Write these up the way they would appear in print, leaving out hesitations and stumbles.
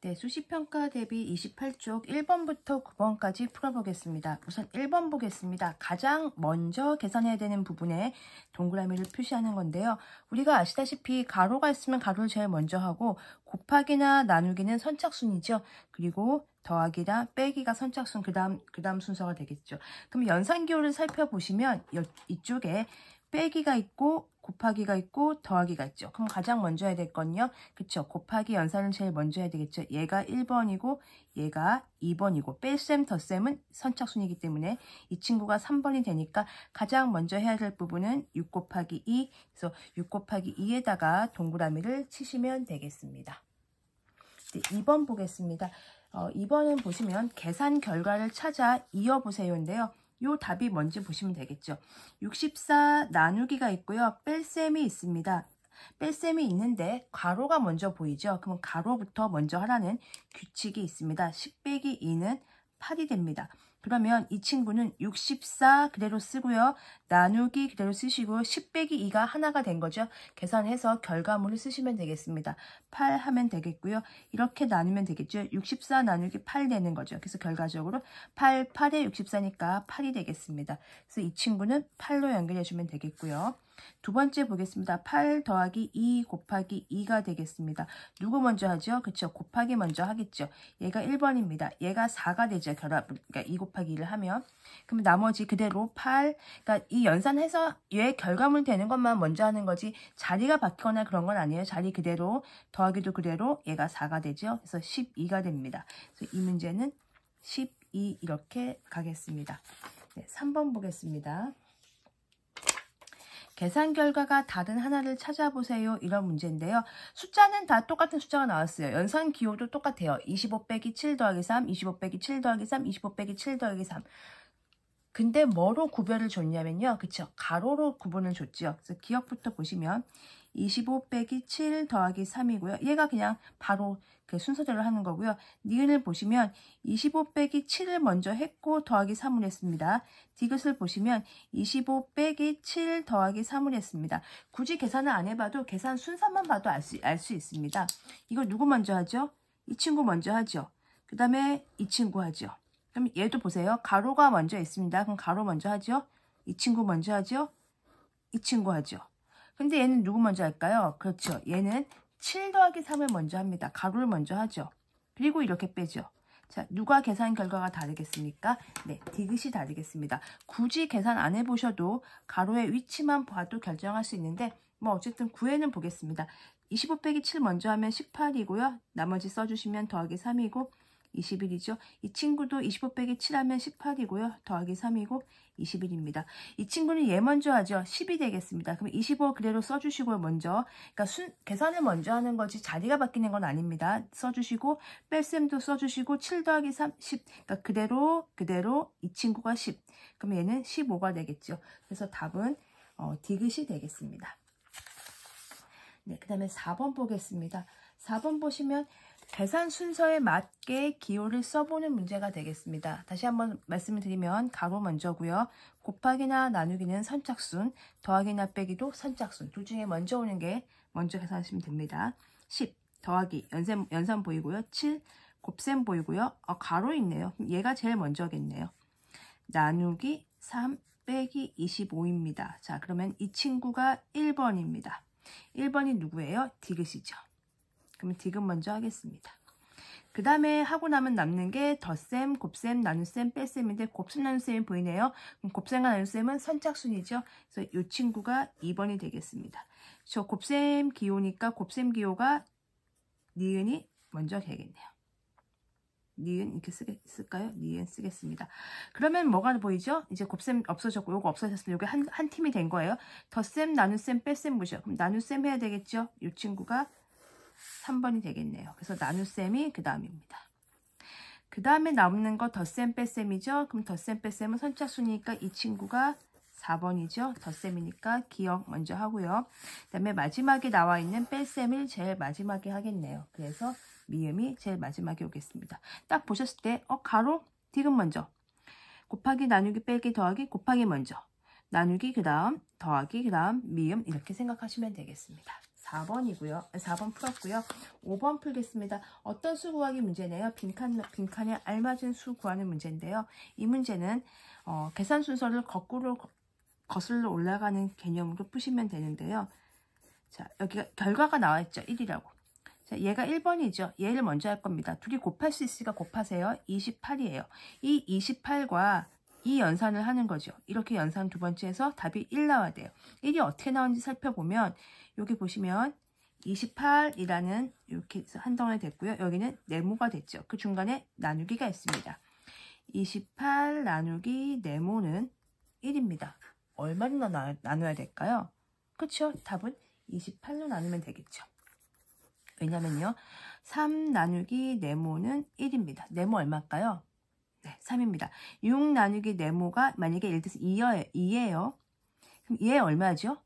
네, 수시평가 대비 28쪽 1번부터 9번까지 풀어보겠습니다. 우선 1번 보겠습니다. 가장 먼저 계산해야 되는 부분에 동그라미를 표시하는 건데요. 우리가 아시다시피 가로가 있으면 가로를 제일 먼저 하고 곱하기나 나누기는 선착순이죠. 그리고 더하기나 빼기가 선착순 그 다음 순서가 되겠죠. 그럼 연산기호를 살펴보시면 이쪽에 빼기가 있고 곱하기가 있고 더하기가 있죠. 그럼 가장 먼저 해야 될 건요. 그쵸. 곱하기 연산을 제일 먼저 해야 되겠죠. 얘가 1번이고 얘가 2번이고 뺄셈 덧셈은 선착순이기 때문에 이 친구가 3번이 되니까 가장 먼저 해야 될 부분은 6 곱하기 2. 그래서 6 곱하기 2에다가 동그라미를 치시면 되겠습니다. 네, 2번 보겠습니다. 2번은 보시면 계산 결과를 찾아 이어보세요인데요. 요 답이 뭔지 보시면 되겠죠. 64 나누기가 있고요. 뺄셈이 있습니다. 뺄셈이 있는데 가로가 먼저 보이죠. 그럼 가로부터 먼저 하라는 규칙이 있습니다. 10 빼기 2는 8이 됩니다. 그러면 이 친구는 64 그대로 쓰고요. 나누기 그대로 쓰시고 10 빼기 2가 하나가 된 거죠. 계산해서 결과물을 쓰시면 되겠습니다. 8 하면 되겠고요. 이렇게 나누면 되겠죠. 64 나누기 8 되는 거죠. 그래서 결과적으로 8, 8에 64니까 8이 되겠습니다. 그래서 이 친구는 8로 연결해 주면 되겠고요. 두 번째 보겠습니다. 8 더하기 2 곱하기 2가 되겠습니다. 누구 먼저 하죠? 그쵸? 곱하기 먼저 하겠죠. 얘가 1번입니다. 얘가 4가 되죠. 그러니까 2 곱하기 2를 하면. 그럼 나머지 그대로 8, 그러니까 이 연산해서 얘 결과물 되는 것만 먼저 하는 거지 자리가 바뀌거나 그런 건 아니에요. 자리 그대로 더하기도 그대로 얘가 4가 되죠. 그래서 12가 됩니다. 그래서 이 문제는 12 이렇게 가겠습니다. 네, 3번 보겠습니다. 계산 결과가 다른 하나를 찾아보세요. 이런 문제인데요. 숫자는 다 똑같은 숫자가 나왔어요. 연산 기호도 똑같아요. 25 빼기 7 더하기 3, 25 빼기 7 더하기 3, 25 빼기 7 더하기 3. 근데 뭐로 구별을 줬냐면요. 그쵸? 가로로 구분을 줬죠. 그래서 기억부터 보시면 25 빼기 7 더하기 3이고요. 얘가 그냥 바로 그 순서대로 하는 거고요. 니은을 보시면 25 빼기 7을 먼저 했고 더하기 3을 했습니다. 디귿을 보시면 25 빼기 7 더하기 3을 했습니다. 굳이 계산을 안 해봐도 계산 순서만 봐도 알 수 있습니다. 이거 누구 먼저 하죠? 이 친구 먼저 하죠. 그 다음에 이 친구 하죠. 그럼 얘도 보세요. 가로가 먼저 있습니다. 그럼 가로 먼저 하죠. 이 친구 먼저 하죠. 이 친구 하죠. 근데 얘는 누구 먼저 할까요? 그렇죠. 얘는 7 더하기 3을 먼저 합니다. 가로를 먼저 하죠. 그리고 이렇게 빼죠. 자, 누가 계산 결과가 다르겠습니까? 네, 디귿이 다르겠습니다. 굳이 계산 안 해보셔도 가로의 위치만 봐도 결정할 수 있는데 뭐 어쨌든 9회는 보겠습니다. 25 빼기 7 먼저 하면 18이고요. 나머지 써주시면 더하기 3이고 21이죠. 이 친구도 25 빼기 7 하면 18이고요. 더하기 3이고 21입니다. 이 친구는 얘 먼저 하죠. 10이 되겠습니다. 그럼 25 그대로 써주시고요. 먼저. 그러니까 계산을 먼저 하는 거지 자리가 바뀌는 건 아닙니다. 써주시고 뺄셈도 써주시고 7 더하기 3, 10. 그러니까 그대로 이 친구가 10. 그럼 얘는 15가 되겠죠. 그래서 답은 디귿이 되겠습니다. 네, 그 다음에 4번 보겠습니다. 4번 보시면 계산 순서에 맞게 기호를 써보는 문제가 되겠습니다. 다시 한번 말씀을 드리면 가로 먼저고요. 곱하기나 나누기는 선착순, 더하기나 빼기도 선착순. 둘 중에 먼저 오는 게 먼저 계산하시면 됩니다. 10 더하기 연산 보이고요. 7 곱셈 보이고요. 가로 있네요. 얘가 제일 먼저겠네요. 나누기 3 빼기 25입니다. 자, 그러면 이 친구가 1번입니다. 1번이 누구예요? 디귿이죠. 그러면 디귿 먼저 하겠습니다. 그 다음에 하고 나면 남는 게 덧셈, 곱셈, 나눗셈, 뺄셈인데 곱셈, 나눗셈이 보이네요. 그럼 곱셈과 나눗셈은 선착순이죠. 그래서 이 친구가 2번이 되겠습니다. 저 곱셈 기호니까 곱셈 기호가 니은이 먼저 되겠네요. 니은 이렇게 쓸까요? 니은 쓰겠습니다. 그러면 뭐가 보이죠? 이제 곱셈 없어졌고 요거 없어졌으면 요게 한 팀이 된 거예요. 덧셈, 나눗셈, 뺄셈 보죠. 그럼 나눗셈 해야 되겠죠? 이 친구가 3번이 되겠네요. 그래서 나눗셈이 그 다음입니다. 그 다음에 남는 거 덧셈 뺄셈이죠. 그럼 덧셈 뺄셈은 선착순이니까 이 친구가 4번이죠. 덧셈이니까 기억 먼저 하고요. 그 다음에 마지막에 나와 있는 뺄셈을 제일 마지막에 하겠네요. 그래서 미음이 제일 마지막에 오겠습니다. 딱 보셨을 때 가로 디귿 먼저 곱하기 나누기 빼기 더하기 곱하기 먼저 나누기 그 다음 더하기 그 다음 미음 이렇게 생각하시면 되겠습니다. 4번이고요. 4번 풀었고요. 5번 풀겠습니다. 어떤 수 구하기 문제네요. 빈칸에 알맞은 수 구하는 문제인데요. 이 문제는 계산 순서를 거꾸로 거슬러 올라가는 개념으로 푸시면 되는데요. 자, 여기가 결과가 나와 있죠. 1이라고. 자, 얘가 1번이죠. 얘를 먼저 할 겁니다. 둘이 곱할 수 있으니까 곱하세요. 28이에요. 이 28과 이 연산을 하는 거죠. 이렇게 연산 두 번째에서 답이 1 나와야 돼요. 1이 어떻게 나오는지 살펴보면 여기 보시면 28이라는 이렇게 한 덩어리 됐고요. 여기는 네모가 됐죠. 그 중간에 나누기가 있습니다. 28 나누기 네모는 1입니다. 얼마나 나눠야 될까요? 그쵸? 답은 28로 나누면 되겠죠. 왜냐면요. 3 나누기 네모는 1입니다. 네모 얼마일까요? 네, 3입니다. 6 나누기 네모가 만약에 예를 들어서 2예요. 그럼 얘 얼마죠?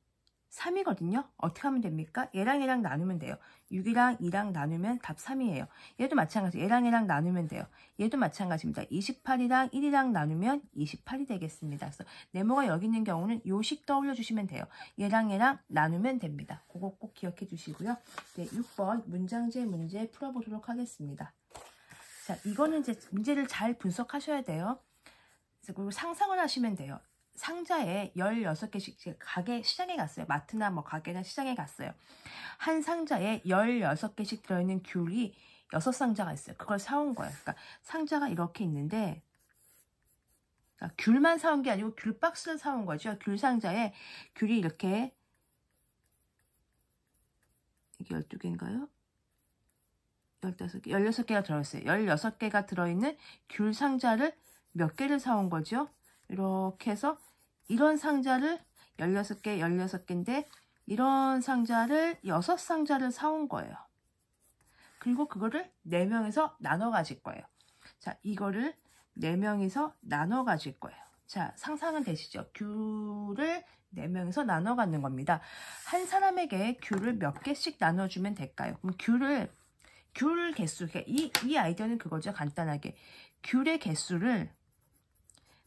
3이거든요. 어떻게 하면 됩니까? 얘랑 얘랑 나누면 돼요. 6이랑 2랑 나누면 답 3이에요. 얘도 마찬가지. 얘랑 얘랑 나누면 돼요. 얘도 마찬가지입니다. 28이랑 1이랑 나누면 28이 되겠습니다. 그래서 네모가 여기 있는 경우는 요식 떠올려 주시면 돼요. 얘랑 얘랑 나누면 됩니다. 그거 꼭 기억해 주시고요. 네, 6번 문장제 문제 풀어보도록 하겠습니다. 자, 이거는 이제 문제를 잘 분석하셔야 돼요. 그리고 상상을 하시면 돼요. 상자에 16개씩 시장에 갔어요. 마트나 뭐 가게나 시장에 갔어요. 한 상자에 16개씩 들어있는 귤이 6상자가 있어요. 그걸 사온 거예요. 그러니까 상자가 이렇게 있는데 그러니까 귤만 사온 게 아니고 귤 박스를 사온 거죠. 귤 상자에 귤이 이렇게 이게 12개인가요? 15개, 16개가 들어있어요. 16개가 들어있는 귤 상자를 몇 개를 사온 거죠? 이렇게 해서 이런 상자를 16개, 16개인데 이런 상자를 6상자를 사온 거예요. 그리고 그거를 4명에서 나눠 가질 거예요. 자, 이거를 4명이서 나눠 가질 거예요. 자, 상상은 되시죠? 귤을 4명이서 나눠 갖는 겁니다. 한 사람에게 귤을 몇 개씩 나눠주면 될까요? 그럼 귤 개수, 이 아이디어는 그거죠. 간단하게. 귤의 개수를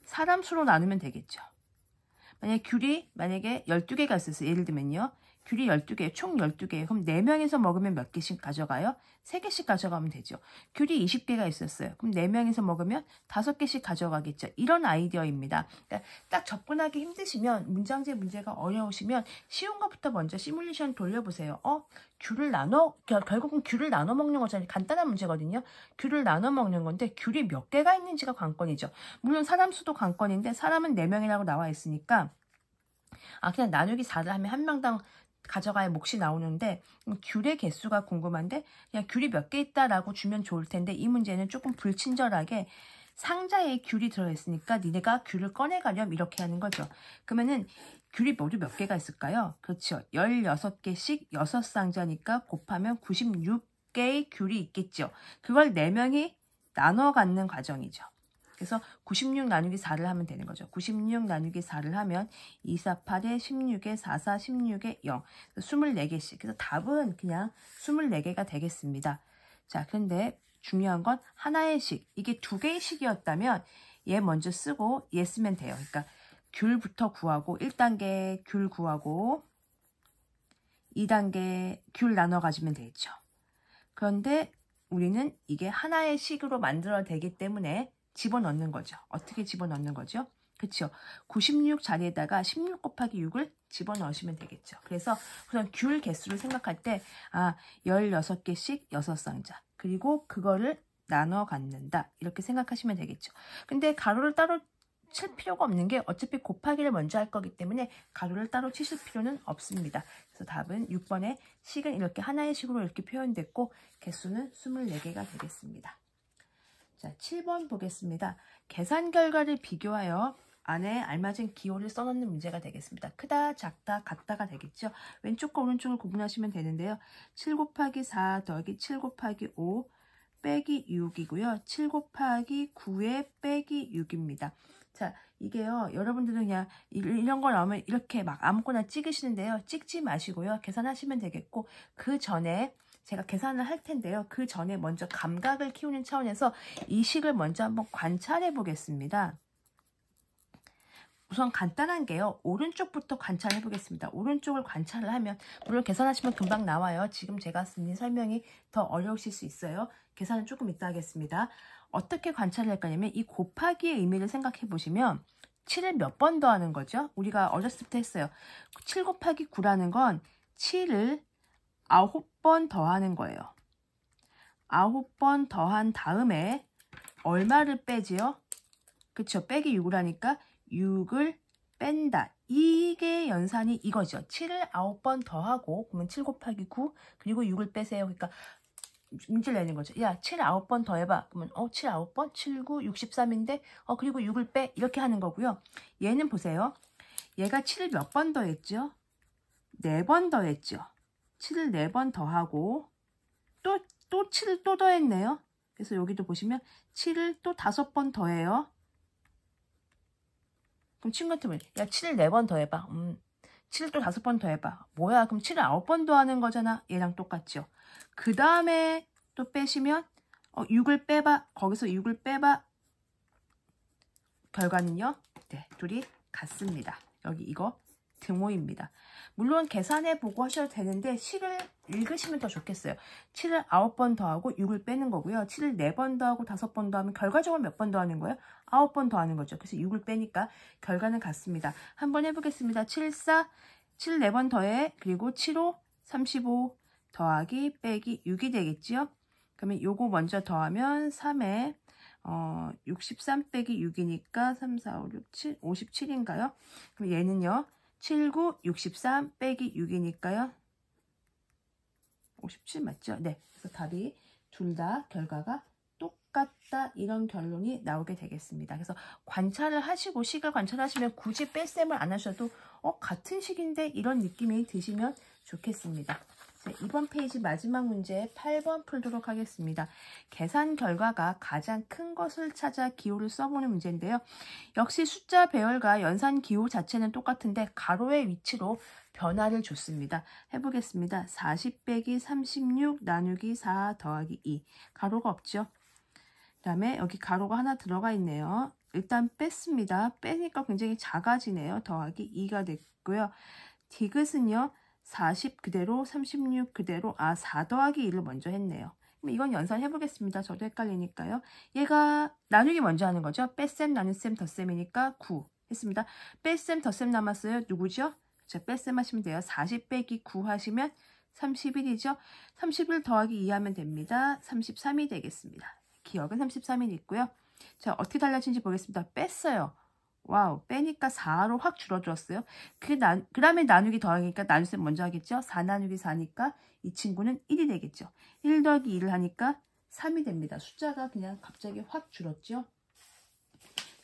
사람 수로 나누면 되겠죠. 만약에 12개가 있었어요. 예를 들면요. 귤이 12개, 총 12개예요. 그럼 4명에서 먹으면 몇 개씩 가져가요? 3개씩 가져가면 되죠. 귤이 20개가 있었어요. 그럼 4명에서 먹으면 5개씩 가져가겠죠. 이런 아이디어입니다. 그러니까 딱 접근하기 힘드시면, 문장제 문제가 어려우시면 쉬운 것부터 먼저 시뮬레이션 돌려보세요. 결국은 귤을 나눠 먹는 거잖아요. 간단한 문제거든요. 귤을 나눠 먹는 건데 귤이 몇 개가 있는지가 관건이죠. 물론 사람 수도 관건인데 사람은 4명이라고 나와 있으니까 그냥 나누기 4를 하면 한 명당 가져가야 몫이 나오는데 귤의 개수가 궁금한데 그냥 귤이 몇 개 있다라고 주면 좋을 텐데 이 문제는 조금 불친절하게 상자에 귤이 들어있으니까 니네가 귤을 꺼내가렴 이렇게 하는 거죠. 그러면은 귤이 모두 몇 개가 있을까요? 그렇죠. 16개씩 6상자니까 곱하면 96개의 귤이 있겠죠. 그걸 4명이 나눠 갖는 과정이죠. 그래서 96 나누기 4를 하면 되는 거죠. 96 나누기 4를 하면 2, 4, 8에 16에 4, 4, 16에 0. 24개씩. 그래서 답은 그냥 24개가 되겠습니다. 자, 근데 중요한 건 하나의 식. 이게 2개의 식이었다면 얘 먼저 쓰고 얘 쓰면 돼요. 그러니까 귤부터 구하고 1단계 귤 구하고 2단계 귤 나눠 가지면 되겠죠. 그런데 우리는 이게 하나의 식으로 만들어야 되기 때문에 집어넣는 거죠. 어떻게 집어넣는 거죠? 그렇죠. 96 자리에다가 16 곱하기 6을 집어넣으시면 되겠죠. 그래서 우선 귤 개수를 생각할 때 16개씩 6상자 그리고 그거를 나눠 갖는다 이렇게 생각하시면 되겠죠. 근데 가로를 따로 칠 필요가 없는 게 어차피 곱하기를 먼저 할 거기 때문에 가로를 따로 치실 필요는 없습니다. 그래서 답은 6번에 식은 이렇게 하나의 식으로 이렇게 표현됐고 개수는 24개가 되겠습니다. 자, 7번 보겠습니다. 계산 결과를 비교하여 안에 알맞은 기호를 써놓는 문제가 되겠습니다. 크다, 작다, 같다가 되겠죠. 왼쪽과 오른쪽을 구분하시면 되는데요. 7 곱하기 4 더하기 7 곱하기 5 빼기 6이고요. 7 곱하기 9에 빼기 6입니다. 자, 이게요. 여러분들은 그냥 이런 거 나오면 이렇게 막 아무거나 찍으시는데요. 찍지 마시고요. 계산하시면 되겠고 그 전에 제가 계산을 할 텐데요. 그 전에 먼저 감각을 키우는 차원에서 이 식을 먼저 한번 관찰해 보겠습니다. 우선 간단한 게요. 오른쪽부터 관찰해 보겠습니다. 오른쪽을 관찰을 하면 물론 계산하시면 금방 나와요. 지금 제가 쓴 설명이 더 어려우실 수 있어요. 계산은 조금 이따 하겠습니다. 어떻게 관찰을 할 거냐면 이 곱하기의 의미를 생각해 보시면 7을 몇 번 더하는 거죠? 우리가 어렸을 때 했어요. 7 곱하기 9라는 건 7을 9번 더하는 거예요. 9번 더한 다음에 얼마를 빼지요? 그쵸? 빼기 6을 하니까 6을 뺀다. 이게 연산이 이거죠. 7을 9번 더하고 그러면 7 곱하기 9 그리고 6을 빼세요. 그러니까 문제를 내는 거죠. 야, 7 9번 더해봐. 그러면 7 9번? 7, 9, 63인데 그리고 6을 빼. 이렇게 하는 거고요. 얘는 보세요. 얘가 7을 몇 번 더했죠? 4번 더했죠. 7을 4번 더하고 또 7을 또 더했네요. 그래서 여기도 보시면 7을 또 5번 더해요. 그럼 친구한테 뭐, 야, 7을 4번 더해봐. 7을 또 5번 더해봐. 뭐야, 그럼 7을 9번 더하는 거잖아. 얘랑 똑같죠. 그 다음에 또 빼시면 6을 빼봐. 거기서 6을 빼봐. 결과는요. 네, 둘이 같습니다. 여기 이거 등호입니다. 물론 계산해보고 하셔도 되는데 식을 읽으시면 더 좋겠어요. 7을 9번 더하고 6을 빼는 거고요. 7을 4번 더하고 5번 더하면 결과적으로 몇 번 더하는 거예요? 9번 더하는 거죠. 그래서 6을 빼니까 결과는 같습니다. 한번 해보겠습니다. 7, 4, 7, 4번 더해. 그리고 7, 5, 35 더하기 빼기 6이 되겠지요. 그러면 요거 먼저 더하면 3에 63 빼기 6이니까 3, 4, 5, 6, 7, 57인가요? 그럼 얘는요. 7, 9, 63 빼기 6이니까요. 57 맞죠? 네. 그래서 답이 둘 다 결과가 똑같다. 이런 결론이 나오게 되겠습니다. 그래서 관찰을 하시고 식을 관찰하시면 굳이 뺄셈을 안 하셔도 같은 식인데 이런 느낌이 드시면 좋겠습니다. 자, 이번 페이지 마지막 문제 8번 풀도록 하겠습니다. 계산 결과가 가장 큰 것을 찾아 기호를 써보는 문제인데요. 역시 숫자 배열과 연산 기호 자체는 똑같은데 가로의 위치로 변화를 줬습니다. 해보겠습니다. 40 빼기 36 나누기 4 더하기 2. 가로가 없죠. 그 다음에 여기 가로가 하나 들어가 있네요. 일단 뺐습니다. 빼니까 굉장히 작아지네요. 더하기 2가 됐고요. 디귿은요. 40 그대로 36 그대로 4 더하기 2를 먼저 했네요. 그럼 이건 연산해 보겠습니다. 저도 헷갈리니까요. 얘가 나누기 먼저 하는 거죠. 뺄셈 나눗셈 덧셈이니까 9 했습니다. 뺄셈 덧셈 남았어요. 누구죠? 자, 뺄셈 하시면 돼요. 40 빼기 9 하시면 31이죠. 31 더하기 2 하면 됩니다. 33이 되겠습니다. 기억은 33이 있고요. 자, 어떻게 달라진지 보겠습니다. 뺐어요. 와우, 빼니까 4로 확 줄어들었어요. 그 다음에 나누기 더하기니까 나눗셈 먼저 하겠죠. 4 나누기 4니까 이 친구는 1이 되겠죠. 1 더하기 2를 하니까 3이 됩니다. 숫자가 그냥 갑자기 확 줄었죠.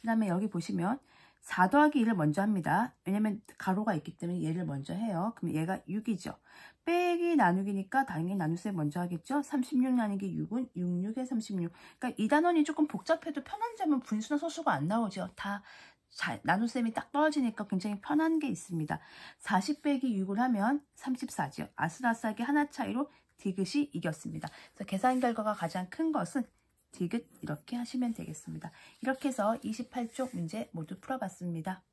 그 다음에 여기 보시면 4 더하기 1을 먼저 합니다. 왜냐면 가로가 있기 때문에 얘를 먼저 해요. 그럼 얘가 6이죠. 빼기 나누기니까 당연히 나눗셈 먼저 하겠죠. 36 나누기 6은 66에 36. 그러니까 이 단원이 조금 복잡해도 편한 점은 분수나 소수가 안 나오죠. 다 나눗셈이 딱 떨어지니까 굉장히 편한 게 있습니다. 40 빼기 6을 하면 34죠. 아슬아슬하게 하나 차이로 디귿이 이겼습니다. 그래서 계산 결과가 가장 큰 것은 디귿 이렇게 하시면 되겠습니다. 이렇게 해서 28쪽 문제 모두 풀어봤습니다.